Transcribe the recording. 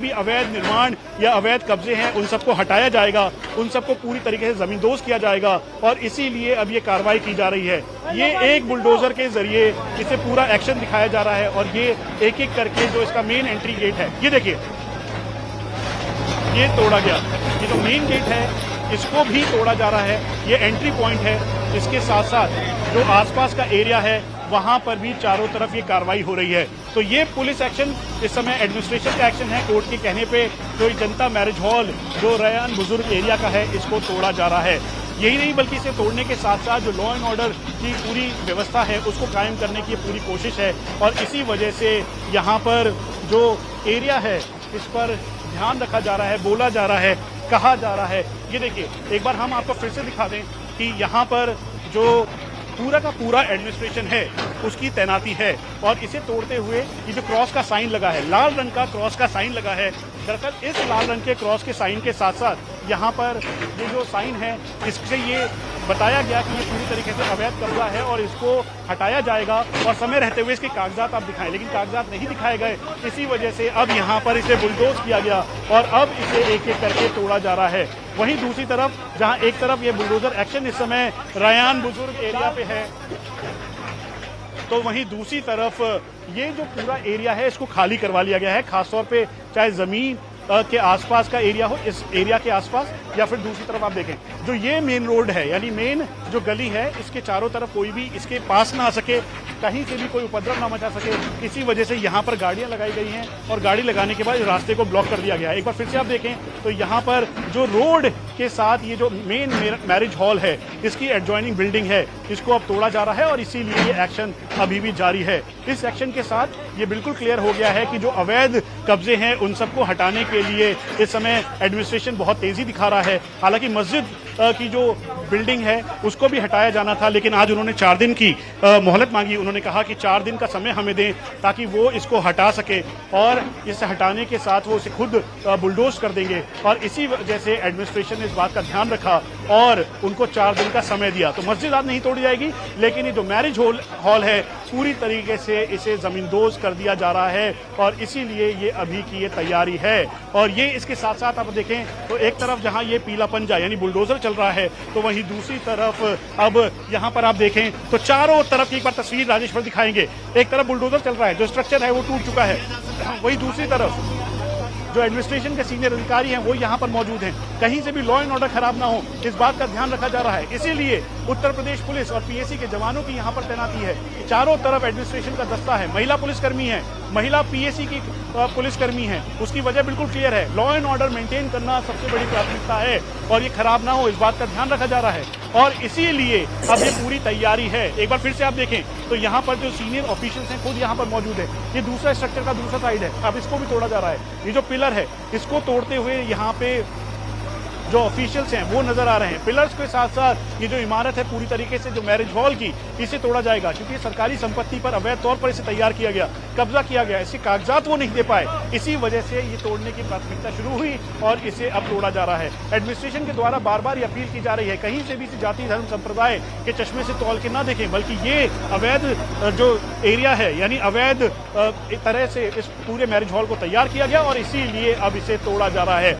भी अवैध निर्माण या अवैध कब्जे हैं उन सबको हटाया जाएगा, उन सबको पूरी तरीके से जमींदोज किया जाएगा और इसीलिए अब ये कार्रवाई की जा रही है। ये एक बुलडोजर के जरिए इसे पूरा एक्शन दिखाया जा रहा है और ये एक एक करके जो इसका मेन एंट्री गेट है, ये देखिए, ये तोड़ा गया। ये जो मेन गेट है इसको भी तोड़ा जा रहा है, ये एंट्री पॉइंट है। इसके साथ साथ जो आसपास का एरिया है वहां पर भी चारों तरफ ये कार्रवाई हो रही है। तो ये पुलिस एक्शन इस समय एडमिनिस्ट्रेशन का एक्शन है। कोर्ट के कहने पे जो जनता मैरिज हॉल जो रैयान बुजुर्ग एरिया का है इसको तोड़ा जा रहा है। यही नहीं बल्कि इसे तोड़ने के साथ साथ जो लॉ एंड ऑर्डर की पूरी व्यवस्था है उसको कायम करने की पूरी कोशिश है और इसी वजह से यहाँ पर जो एरिया है इस पर ध्यान रखा जा रहा है, बोला जा रहा है, कहा जा रहा है। ये देखिए, एक बार हम आपको फिर से दिखा दें कि यहाँ पर जो पूरा का पूरा एडमिनिस्ट्रेशन है उसकी तैनाती है और इसे तोड़ते हुए ये जो क्रॉस का साइन लगा है, लाल रंग का क्रॉस का साइन लगा है, दरअसल इस लाल रंग के क्रॉस के साइन के साथ साथ यहाँ पर ये जो साइन है इससे ये बताया गया कि ये पूरी तरीके से अवैध कब्जा है और इसको हटाया जाएगा और समय रहते हुए इसके कागजात आप दिखाएं, लेकिन कागजात नहीं दिखाए गए। इसी वजह से अब यहाँ पर इसे बुलडोज किया गया और अब इसे एक एक करके तोड़ा जा रहा है। वहीं दूसरी तरफ, जहाँ एक तरफ ये बुलडोजर एक्शन इस समय रैयान बुजुर्ग एरिया पे है, तो वहीं दूसरी तरफ ये जो पूरा एरिया है इसको खाली करवा लिया गया है। खासतौर पे चाहे जमीन के आसपास का एरिया हो, इस एरिया के आसपास, या फिर दूसरी तरफ आप देखें जो ये मेन रोड है यानी मेन जो गली है इसके चारों तरफ कोई भी इसके पास ना आ सके, कहीं से भी कोई उपद्रव ना मचा सके। इसी वजह से यहाँ पर गाड़ियाँ लगाई गई हैं और गाड़ी लगाने के बाद इस रास्ते को ब्लॉक कर दिया गया है। एक बार फिर से आप देखें तो यहाँ पर जो रोड के साथ ये जो मेन मैरिज हॉल है इसकी एडजॉइनिंग बिल्डिंग है इसको अब तोड़ा जा रहा है और इसीलिए ये एक्शन अभी भी जारी है। इस एक्शन के साथ ये बिल्कुल क्लियर हो गया है कि जो अवैध कब्जे हैं उन सबको हटाने के लिए इस समय एडमिनिस्ट्रेशन बहुत तेजी दिखा रहा है। हालांकि मस्जिद की जो बिल्डिंग है उसको भी हटाया जाना था, लेकिन आज उन्होंने 4 दिन की मोहलत मांगी। उन्होंने कहा कि 4 दिन का समय हमें दें ताकि वो इसको हटा सके और इसे हटाने के साथ वो इसे खुद बुलडोज कर देंगे और इसी वजह से एडमिनिस्ट्रेशन ने इस बात का ध्यान रखा और उनको 4 दिन का समय दिया। तो मस्जिद आज नहीं तोड़ी जाएगी, लेकिन ये जो मैरिज हॉल है पूरी तरीके से इसे जमींदोज कर दिया जा रहा है और इसीलिए ये अभी की ये तैयारी है। और ये इसके साथ साथ आप देखें तो एक तरफ जहां ये पीला पंजा यानी बुलडोजर चल रहा है तो वहीं दूसरी तरफ अब यहां पर आप देखें तो चारों तरफ एक बार तस्वीर राजेश्वर दिखाएंगे। एक तरफ बुलडोजर चल रहा है, जो स्ट्रक्चर है वो टूट चुका है, वहीं दूसरी तरफ जो एडमिनिस्ट्रेशन के सीनियर अधिकारी हैं वो यहाँ पर मौजूद हैं। कहीं से भी लॉ एंड ऑर्डर खराब ना हो इस बात का ध्यान रखा जा रहा है। इसीलिए उत्तर प्रदेश पुलिस और पीएसी के जवानों की यहाँ पर तैनाती है। चारों तरफ एडमिनिस्ट्रेशन का दस्ता है, महिला पुलिसकर्मी है, महिला पीएसी की पुलिसकर्मी है। उसकी वजह बिल्कुल क्लियर है, लॉ एंड ऑर्डर मेंटेन करना सबसे बड़ी प्राथमिकता है और ये खराब ना हो इस बात का ध्यान रखा जा रहा है और इसीलिए अब ये पूरी तैयारी है। एक बार फिर से आप देखें तो यहाँ पर जो सीनियर ऑफिशियल्स हैं खुद यहाँ पर मौजूद है। ये दूसरा स्ट्रक्चर का दूसरा साइड है, अब इसको भी तोड़ा जा रहा है। ये जो पिलर है इसको तोड़ते हुए यहाँ पे जो ऑफिशियल्स हैं वो नजर आ रहे हैं। पिलर्स के साथ साथ ये जो इमारत है पूरी तरीके से जो मैरिज हॉल की, इसे तोड़ा जाएगा क्योंकि सरकारी संपत्ति पर अवैध तौर पर इसे तैयार किया गया, कब्जा किया गया, इसके कागजात वो नहीं दे पाए। इसी वजह से ये तोड़ने की प्राथमिकता शुरू हुई और इसे अब तोड़ा जा रहा है। एडमिनिस्ट्रेशन के द्वारा बार बार ये अपील की जा रही है कहीं से भी इसे जाति धर्म संप्रदाय के चश्मे से तौल के ना देखें, बल्कि ये अवैध जो एरिया है यानी अवैध तरह से इस पूरे मैरिज हॉल को तैयार किया गया और इसीलिए अब इसे तोड़ा जा रहा है।